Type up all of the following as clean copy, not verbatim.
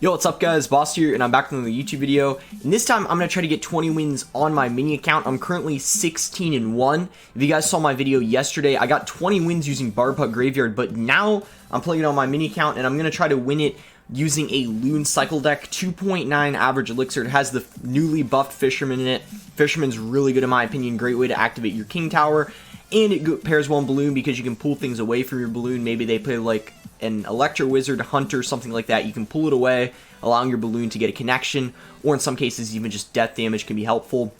Yo, what's up guys, Boss here, and I'm back with another YouTube video, and this time I'm going to try to get 20 wins on my mini account. I'm currently 16-1. If you guys saw my video yesterday, I got 20 wins using Barb Graveyard, but now I'm playing it on my mini account, and I'm going to try to win it using a Loon cycle deck, 2.9 average elixir. It has the newly buffed Fisherman in it. Fisherman's really good in my opinion, great way to activate your King Tower, and it pairs well in Balloon because you can pull things away from your Balloon. Maybe they play like an Electro Wizard, Hunter, something like that. You can pull it away, allowing your Balloon to get a connection, or in some cases even just death damage can be helpful.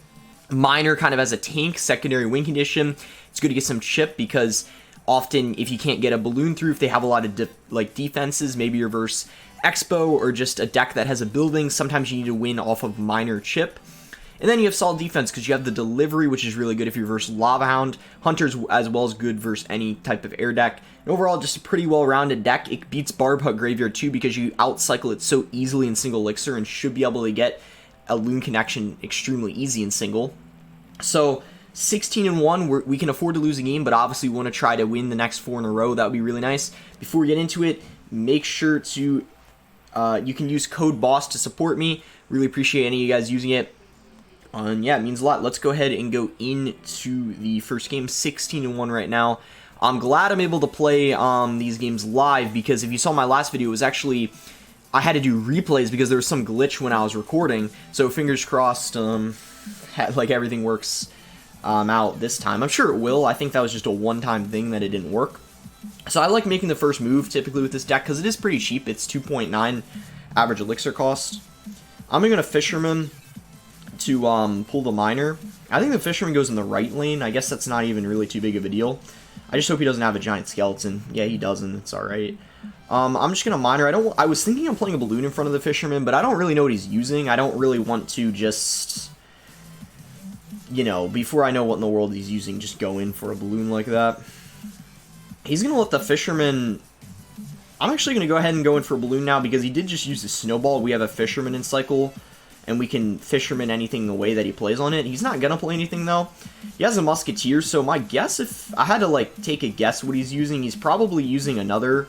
Miner kind of as a tank, secondary win condition. It's good to get some chip because often if you can't get a Balloon through, if they have a lot of defenses, maybe you're versus Expo or just a deck that has a building, sometimes you need to win off of Miner chip. And then you have solid defense because you have the delivery, which is really good if you're versus Lava Hound. Hunter's as well as good versus any type of air deck. And overall, just a pretty well-rounded deck. It beats Barb Graveyard too because you outcycle it so easily in single elixir and should be able to get a Loon connection extremely easy in single. So 16-1, we can afford to lose a game, but obviously we want to try to win the next 4 in a row. That would be really nice. Before we get into it, make sure to you can use code BOSS to support me. Really appreciate any of you guys using it. Yeah, it means a lot. Let's go ahead and go into the first game, 16-1 right now. I'm glad I'm able to play these games live because if you saw my last video, it was actually, I had to do replays because there was some glitch when I was recording. So fingers crossed, like everything works out this time. I'm sure it will. I think that was just a one-time thing that it didn't work. So I like making the first move typically with this deck because it is pretty cheap. It's 2.9 average elixir cost. I'm going to Fisherman to pull the Miner. I think the Fisherman goes in the right lane. I guess that's not even really too big of a deal. I just hope he doesn't have a giant skeleton. Yeah, he doesn't. It's alright. I'm just going to Miner. I was thinking of playing a Balloon in front of the Fisherman, but I don't really know what he's using. I don't really want to just, you know, before I know what in the world he's using, just go in for a Balloon like that. He's going to let the Fisherman... I'm actually going to go ahead and go in for a Balloon now because he did just use the Snowball. We have a Fisherman in cycle, and we can Fisherman anything the way that he plays on it. He's not gonna play anything though. He has a Musketeer, so my guess, if I had to like take a guess what he's using, he's probably using another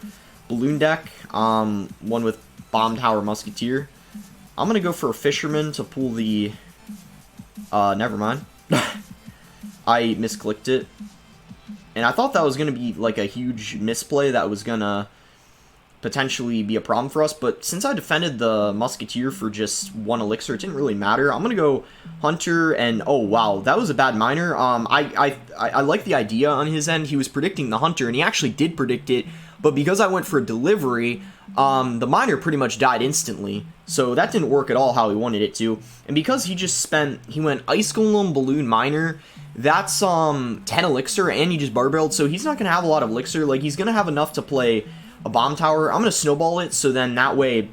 Balloon deck, one with Bomb Tower Musketeer. I'm gonna go for a Fisherman to pull the, never mind. I misclicked it. And I thought that was gonna be like a huge misplay that was gonna potentially be a problem for us, but since I defended the Musketeer for just 1 elixir, it didn't really matter. I'm gonna go Hunter, and oh wow, that was a bad Miner. I like the idea on his end. He was predicting the Hunter, and he actually did predict it, but because I went for a delivery, the Miner pretty much died instantly, so that didn't work at all how he wanted it to. And because he went Ice Golem, Balloon, Miner, that's 10 elixir, and he just barbelled, so he's not gonna have a lot of elixir. Like, he's gonna have enough to play a Bomb Tower. I'm gonna Snowball it, so then that way,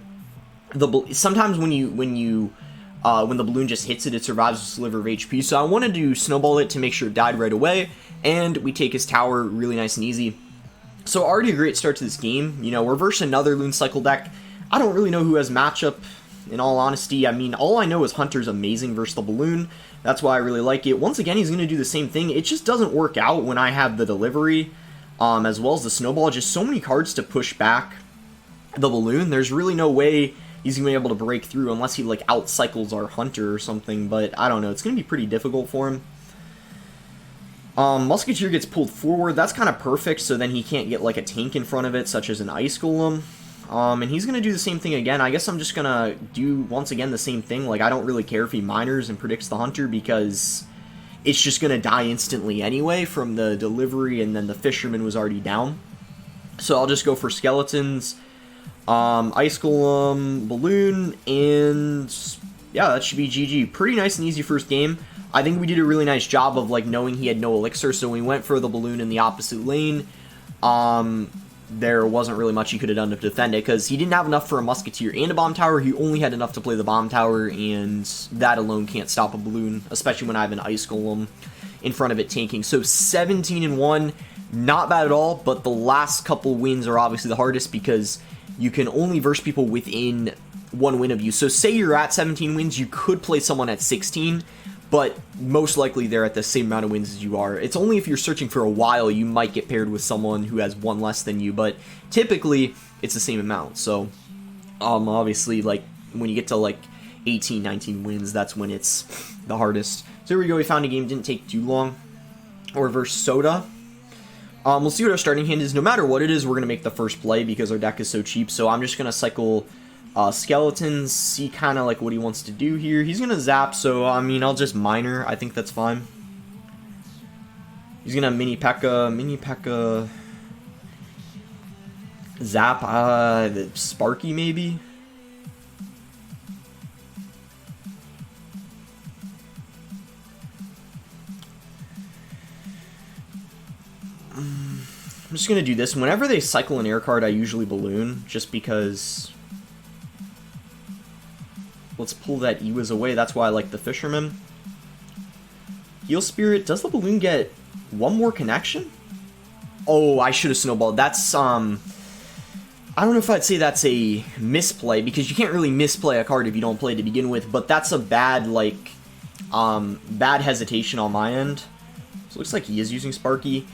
sometimes when the Balloon just hits it, it survives a sliver of HP. So I wanted to Snowball it to make sure it died right away, and we take his tower really nice and easy. So already a great start to this game. You know, we're versus another Loon cycle deck. I don't really know who has matchup, in all honesty. I mean, all I know is Hunter's amazing versus the Balloon. That's why I really like it. Once again, he's gonna do the same thing. It just doesn't work out when I have the delivery, as well as the Snowball. Just so many cards to push back the Balloon. There's really no way he's going to be able to break through unless he like outcycles our Hunter or something, but I don't know. It's going to be pretty difficult for him. Musketeer gets pulled forward. That's kind of perfect, so then he can't get like a tank in front of it, such as an Ice Golem. And he's going to do the same thing again. I guess I'm just going to do, once again, the same thing. Like, I don't really care if he Miners and predicts the Hunter because it's just going to die instantly anyway from the delivery, and then the Fisherman was already down. So I'll just go for Skeletons, Ice Golem, Balloon, and yeah, that should be GG. Pretty nice and easy first game. I think we did a really nice job of like knowing he had no elixir, so we went for the Balloon in the opposite lane. There wasn't really much he could have done to defend it because he didn't have enough for a Musketeer and a Bomb Tower. He only had enough to play the Bomb Tower, and that alone can't stop a Balloon, especially when I have an Ice Golem in front of it tanking. So 17-1, not bad at all, but the last couple wins are obviously the hardest because you can only verse people within 1 win of you. So say you're at 17 wins, you could play someone at 16, but most likely they're at the same amount of wins as you are. It's only if you're searching for a while you might get paired with someone who has 1 less than you, but typically it's the same amount. So Obviously, like, when you get to, like, 18, 19 wins, that's when it's the hardest. So here we go, we found a game, didn't take too long. Or versus Soda. We'll see what our starting hand is. No matter what it is, we're going to make the first play because our deck is so cheap. So I'm just going to cycle Skeletons, see kind of like what he wants to do here. He's going to zap, so I mean, I'll just Miner. I think that's fine. He's going to Mini P.E.K.K.A. Zap, Sparky maybe? I'm just going to do this. Whenever they cycle an air card, I usually balloon, just because... Let's pull that Ewiz away. That's why I like the Fisherman. Heal Spirit. Does the balloon get one more connection? Oh, I should have snowballed. That's, I don't know if I'd say that's a misplay, because you can't really misplay a card if you don't play to begin with, but that's a bad, like, bad hesitation on my end. So it looks like he is using Sparky.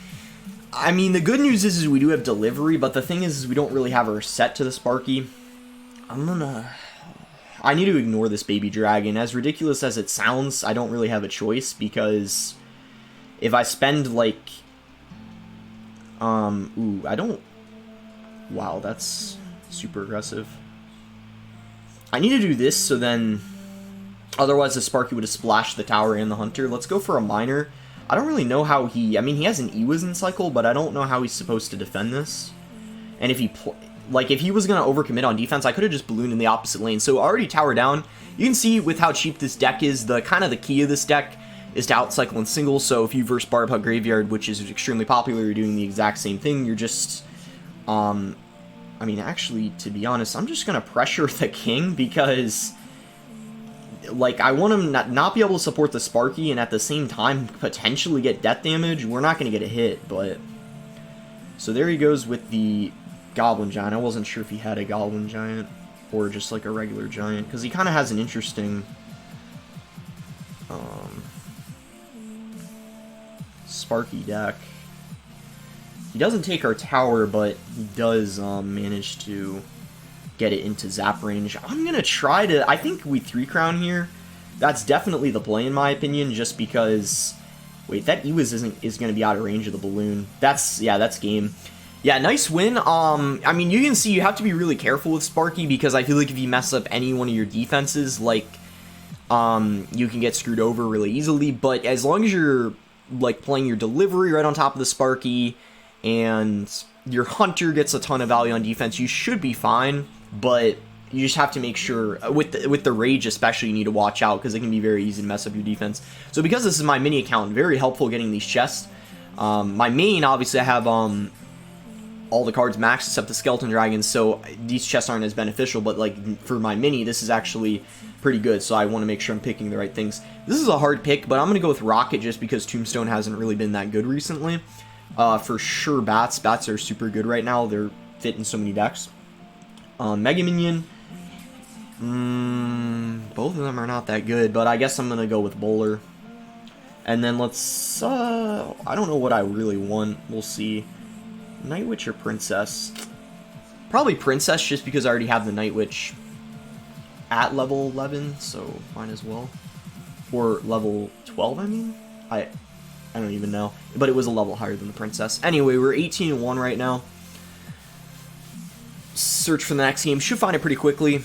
I mean, the good news is we do have delivery, but the thing is we don't really have our set to the Sparky. I need to ignore this baby dragon. As ridiculous as it sounds, I don't really have a choice, because if I spend, like, I don't... Wow, that's super aggressive. I need to do this, so then... Otherwise, the Sparky would have splashed the tower and the Hunter. Let's go for a Miner. I don't really know how he... I mean, he has an Ewiz in cycle, but I don't know how he's supposed to defend this. And if he... Like, if he was going to overcommit on defense, I could have just ballooned in the opposite lane. So, already tower down. You can see with how cheap this deck is, the kind of the key of this deck is to outcycle in singles. So, if you verse Barb Hug Graveyard, which is extremely popular, you're doing the exact same thing. You're just... I mean, actually, to be honest, I'm just going to pressure the King, because... Like, I want him not be able to support the Sparky, and at the same time, potentially get death damage. We're not going to get a hit, but... So there he goes with the Goblin Giant. I wasn't sure if he had a Goblin Giant, or just like a regular Giant, because he kind of has an interesting... Sparky deck. He doesn't take our tower, but he does manage to... get it into zap range. I'm gonna try to... I think we 3-crown here. That's definitely the play in my opinion, just because... Wait, that Ewiz is gonna be out of range of the balloon. That's game. Yeah, nice win. I mean, you can see you have to be really careful with Sparky, because I feel like if you mess up any one of your defenses, like, you can get screwed over really easily, but as long as you're, like, playing your delivery right on top of the Sparky, and your Hunter gets a ton of value on defense, you should be fine. But you just have to make sure, with the Rage especially, you need to watch out, because it can be very easy to mess up your defense. So because this is my mini account, very helpful getting these chests. My main, obviously, I have all the cards maxed except the Skeleton Dragons, so these chests aren't as beneficial, but like for my mini, this is actually pretty good, so I want to make sure I'm picking the right things. This is a hard pick, but I'm going to go with Rocket just because Tombstone hasn't really been that good recently. For sure, Bats are super good right now. They're fit in so many decks. Mega Minion, both of them are not that good, but I guess I'm gonna go with Bowler. And then let's, I don't know what I really want, we'll see. Night Witch or Princess? Probably Princess, just because I already have the Night Witch at level 11, so might as well. Or level 12, I mean? I don't even know, but it was a level higher than the Princess. Anyway, we're 18-1 right now. Search for the next game. Should find it pretty quickly.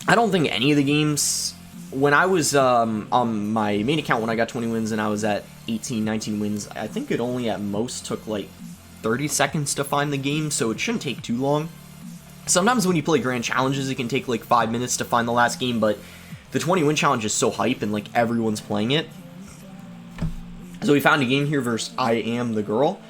I don't think any of the games... When I was on my main account, when I got 20 wins and I was at 18, 19 wins, I think it only at most took like 30 seconds to find the game, so it shouldn't take too long. Sometimes when you play grand challenges, it can take like 5 minutes to find the last game, but the 20 win challenge is so hype and like everyone's playing it. So we found a game here versus I Am the Girl.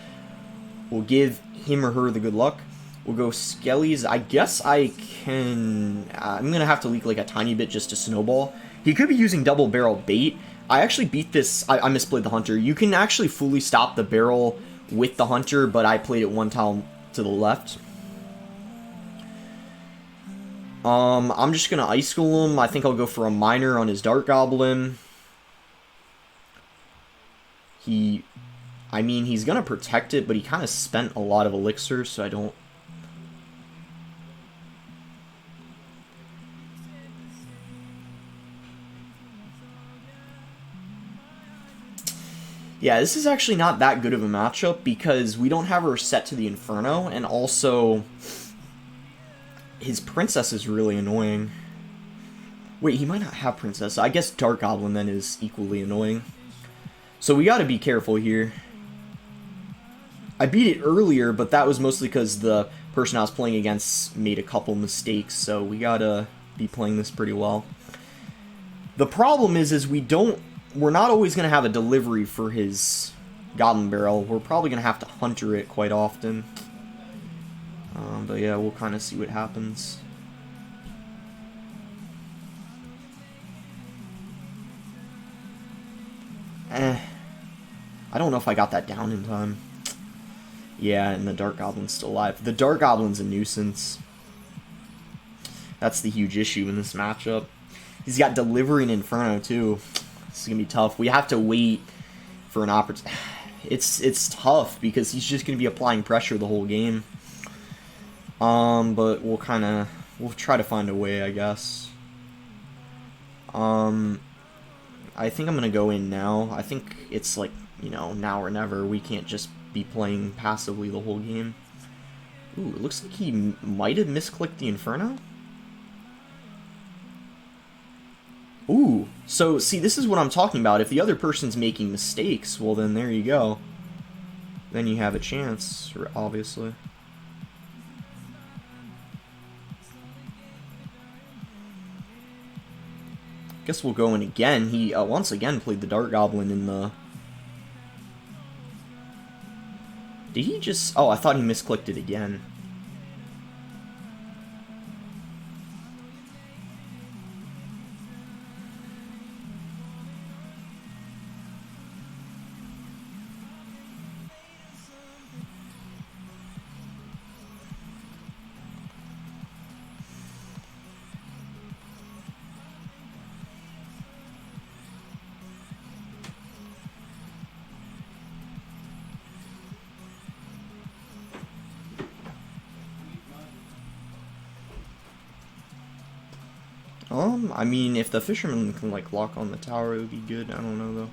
We'll give him or her the good luck. We'll go Skellies. I guess I can... I'm going to have to leak like a tiny bit just to snowball. He could be using double barrel bait. I actually beat this... I misplayed the Hunter. You can actually fully stop the barrel with the Hunter, but I played it one tile to the left. I'm just going to Ice School him. I think I'll go for a Miner on his Dark Goblin. I mean, he's going to protect it, but he kind of spent a lot of elixir, so I don't... Yeah, this is actually not that good of a matchup because we don't have her set to the Inferno, and also his princess is really annoying. Wait, he might not have princess. I guess Dark Goblin then is equally annoying. So we gotta be careful here. I beat it earlier, but that was mostly because the person I was playing against made a couple mistakes, so we gotta be playing this pretty well. The problem is we're not always gonna have a delivery for his Goblin Barrel. We're probably gonna have to hunter it quite often. But yeah, we'll kind of see what happens. I don't know if I got that down in time. Yeah, and the Dark Goblin's still alive. The Dark Goblin's a nuisance. That's the huge issue in this matchup. He's got Delivery and Inferno, too. This is going to be tough. We have to wait for an opportunity. It's tough because he's just going to be applying pressure the whole game. But we'll try to find a way, I guess. I think I'm going to go in now. I think it's like, you know, now or never. We can't just be playing passively the whole game. Ooh, it looks like he might have misclicked the Inferno. Ooh, so see, this is what I'm talking about. If the other person's making mistakes, well then there you go. Then you have a chance, obviously. Guess we'll go in again. He once again played the Dark Goblin in the... Did he just... Oh, I thought he misclicked it again. I mean, if the fisherman can, like, lock on the tower, it would be good. I don't know,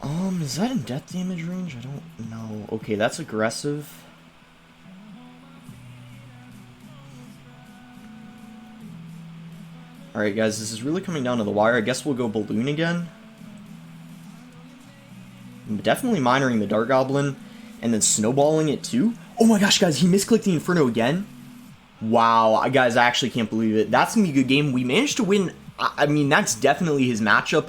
though. Is that in death damage range? I don't know. Okay, that's aggressive. Alright, guys, this is really coming down to the wire. I guess we'll go Balloon again. I'm definitely minoring the Dark Goblin, and then snowballing it, too. Oh my gosh, guys, he misclicked the Inferno again. Wow, guys, I actually can't believe it. That's going to be a good game. We managed to win. I mean, that's definitely his matchup.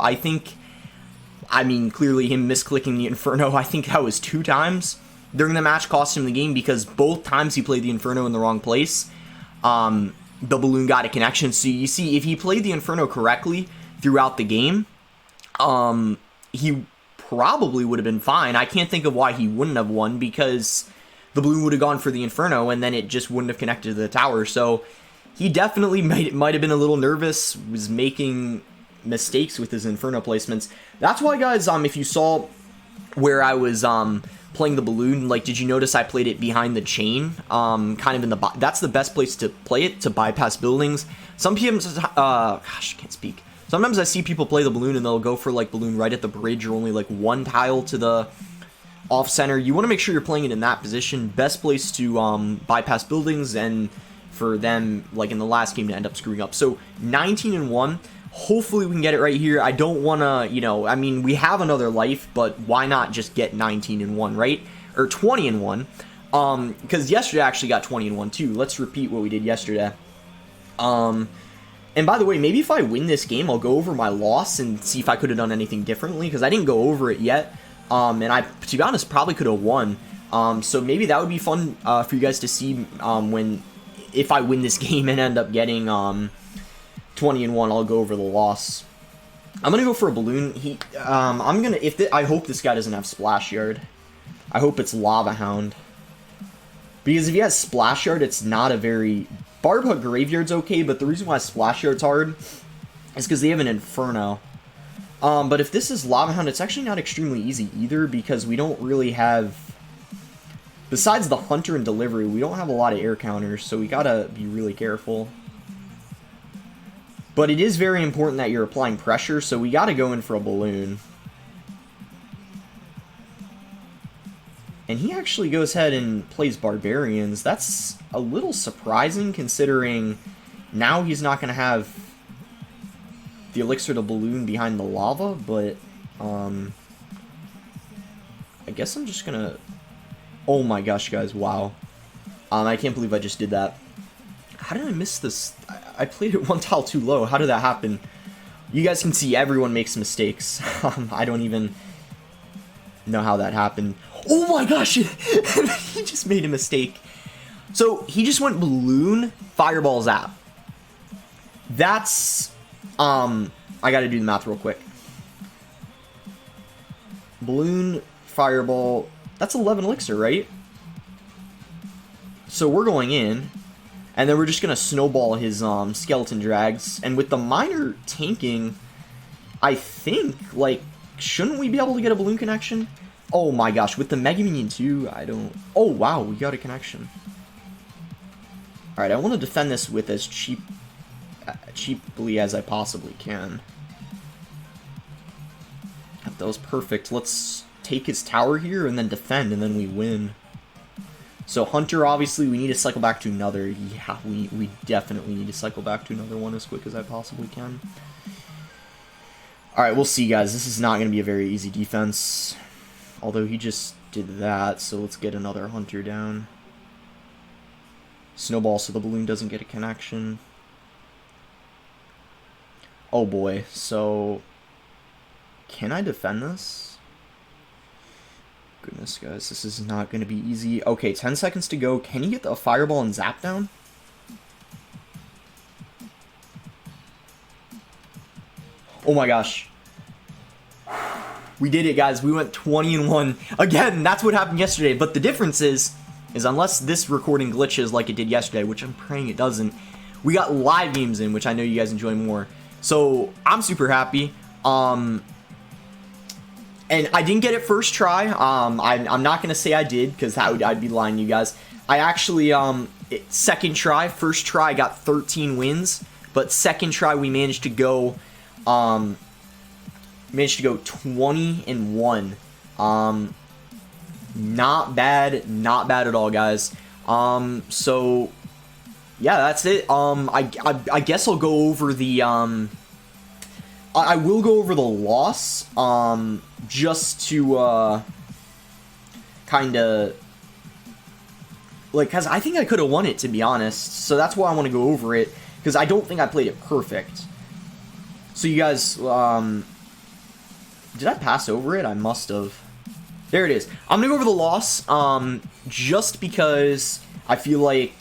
I mean, clearly him misclicking the Inferno, I think that was 2 times during the match cost him the game because both times he played the Inferno in the wrong place. The Balloon got a connection. So you see, if he played the Inferno correctly throughout the game, he probably would have been fine. I can't think of why he wouldn't have won because the Balloon would have gone for the Inferno and then it just wouldn't have connected to the tower. So he definitely might have been a little nervous, was making mistakes with his Inferno placements. That's why, guys, if you saw where I was playing the Balloon, like, did you notice I played it behind the chain? Kind of in the... That's the best place to play it, to bypass buildings. Some people... gosh, I can't speak. Sometimes I see people play the Balloon and they'll go for, like, Balloon right at the bridge or only, like, 1 tile to the off-center. You want to make sure you're playing it in that position. Best place to bypass buildings and for them, like, in the last game to end up screwing up. So, 19-1. Hopefully we can get it right here. I don't want to, you know, I mean, we have another life, but why not just get 19-1, right? Or 20-1. Because yesterday I actually got 20-1 too. Let's repeat what we did yesterday. And by the way, maybe if I win this game, I'll go over my loss and see if I could have done anything differently, because I didn't go over it yet. And I, to be honest, probably could have won. So maybe that would be fun for you guys to see if I win this game and end up getting 20-1. I'll go over the loss. I'm gonna go for a Balloon. I hope this guy doesn't have Splash Yard. I hope it's Lava Hound. Because if he has Splash Yard, it's not a very... Barb Hut Graveyard's okay, but the reason why Splash Yard's hard is because they have an Inferno. But if this is Lava Hound, it's actually not extremely easy either, because we don't really have... Besides the Hunter and Delivery, we don't have a lot of air counters, so we gotta be really careful. But it is very important that you're applying pressure, so we got to go in for a balloon. And he actually goes ahead and plays barbarians. That's a little surprising considering now he's not going to have the elixir to balloon behind the lava, but I guess I'm just going to... Oh my gosh, guys, wow. I can't believe I just did that. How did I miss this? I played it one tile too low. How did that happen? You guys can see everyone makes mistakes. I don't even know how that happened. Oh my gosh! He just made a mistake. So, he just went balloon, fireball, zap. That's... I gotta do the math real quick. Balloon, fireball... That's 11 elixir, right? So, we're going in. And then we're just going to snowball his skeleton drags. And with the miner tanking, I think, like, shouldn't we be able to get a balloon connection? Oh my gosh, with the Mega Minion too, I don't... Oh wow, we got a connection. Alright, I want to defend this with as cheaply as I possibly can. That was perfect. Let's take his tower here and then defend, and then we win. So Hunter, obviously, we need to cycle back to another. Yeah, we definitely need to cycle back to another one as quick as I possibly can. Alright, we'll see, guys. This is not going to be a very easy defense. Although he just did that, so let's get another Hunter down. Snowball so the balloon doesn't get a connection. Oh boy, so... Can I defend this? Goodness, guys, this is not going to be easy. Okay, 10 seconds to go. Can you get the fireball and zap down? Oh my gosh. We did it, guys. We went 20-1. Again, that's what happened yesterday. But the difference is unless this recording glitches like it did yesterday, which I'm praying it doesn't, we got live games in, which I know you guys enjoy more. So, I'm super happy. And I didn't get it first try. I'm not going to say I did, because I'd be lying to you guys. I actually, second try, first try, I got 13 wins. But second try, we managed to go, 20-1. Not bad at all, guys. So, yeah, that's it. I guess I'll go over the, I will go over the loss, just to, kind of, like, because I think I could have won it, to be honest, so that's why I want to go over it, because I don't think I played it perfect. So you guys, did I pass over it? I must have. There it is. I'm going to go over the loss, just because I feel like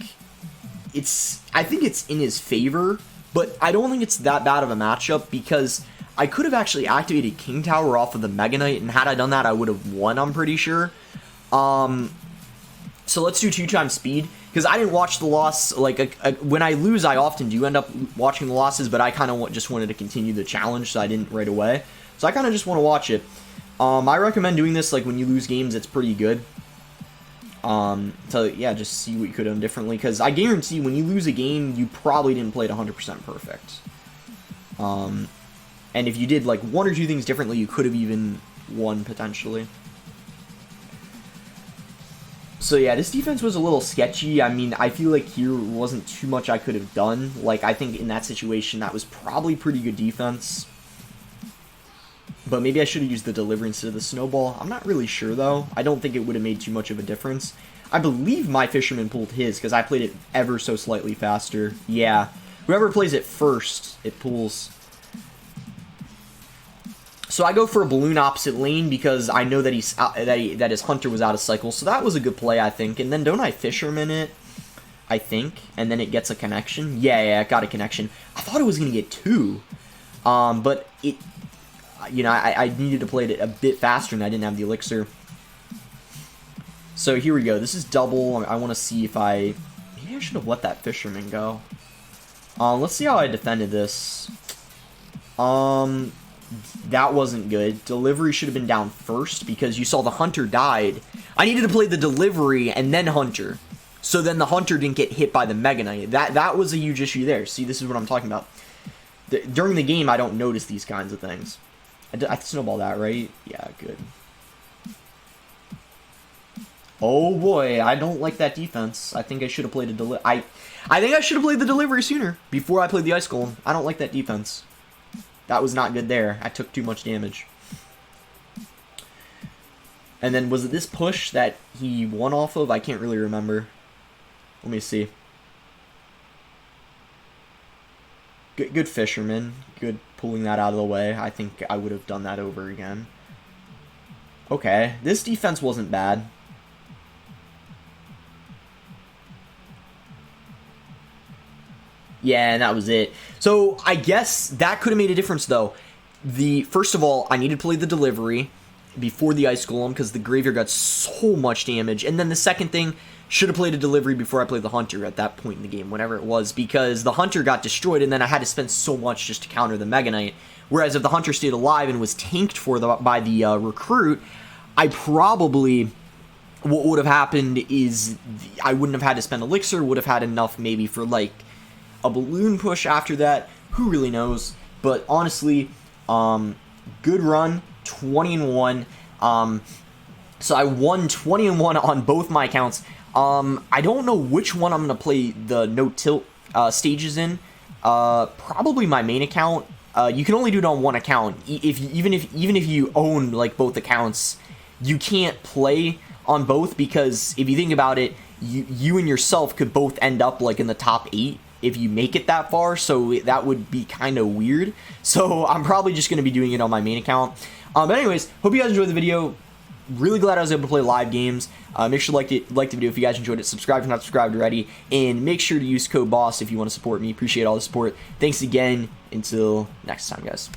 I think it's in his favor. But I don't think it's that bad of a matchup, because I could have actually activated King Tower off of the Mega Knight, and had I done that, I would have won, I'm pretty sure. So let's do 2 times speed, because I didn't watch the loss. Like, when I lose, I often do end up watching the losses, but I kind of just wanted to continue the challenge, so I didn't right away. So I kind of just want to watch it. I recommend doing this, like, when you lose games, it's pretty good. So yeah, just see what you could have done differently, because I guarantee when you lose a game, you probably didn't play it 100% perfect. And if you did like 1 or 2 things differently, you could have even won potentially. So yeah, this defense was a little sketchy. I mean, I feel like here wasn't too much I could have done. Like, I think in that situation, that was probably pretty good defense. But maybe I should have used the delivery instead of the snowball. I'm not really sure, though. I don't think it would have made too much of a difference. I believe my fisherman pulled his, because I played it ever so slightly faster. Yeah. Whoever plays it first, it pulls. So I go for a balloon opposite lane, because I know that that his hunter was out of cycle. So that was a good play, I think. And then don't I fisherman it? I think. And then it gets a connection. Yeah, it got a connection. I thought it was going to get 2. But it... You know, I needed to play it a bit faster, and I didn't have the elixir. So here we go. This is double. I want to see if maybe I should have let that fisherman go. Let's see how I defended this. That wasn't good. Delivery should have been down first, because you saw the hunter died. I needed to play the delivery and then hunter. So then the hunter didn't get hit by the Mega Knight. That was a huge issue there. See, this is what I'm talking about. During the game, I don't notice these kinds of things. I snowball that, right? Yeah, good. Oh boy, I don't like that defense. I think I should have played a I think I should have played the delivery sooner before I played the ice golem. I don't like that defense. That was not good there. I took too much damage. And then was it this push that he won off of? I can't really remember. Let me see. Good fisherman. Good pulling that out of the way. I think I would have done that over again. Okay, this defense wasn't bad. Yeah, and that was it. So I guess that could have made a difference, though. First of all, I needed to play the delivery before the ice golem because the graveyard got so much damage. And then the second thing, should have played a delivery before I played the hunter at that point in the game, whenever it was, because the hunter got destroyed and then I had to spend so much just to counter the Mega Knight. Whereas if the hunter stayed alive and was tanked by the recruit, I probably, what would have happened is I wouldn't have had to spend elixir, would have had enough maybe for like a balloon push after that. Who really knows? But honestly, good run, 20-1. So I won 20-1 on both my accounts. I don't know which one I'm gonna play the no tilt stages in. Probably my main account. You can only do it on one account. Even if you own like both accounts, you can't play on both because if you think about it, you and yourself could both end up like in the top 8 if you make it that far, so that would be kind of weird. So I'm probably just going to be doing it on my main account. But anyways, hope you guys enjoyed the video. Really glad I was able to play live games. Make sure to like the video if you guys enjoyed it. Subscribe if you're not subscribed already. And make sure to use code BOSS if you want to support me. Appreciate all the support. Thanks again. Until next time, guys.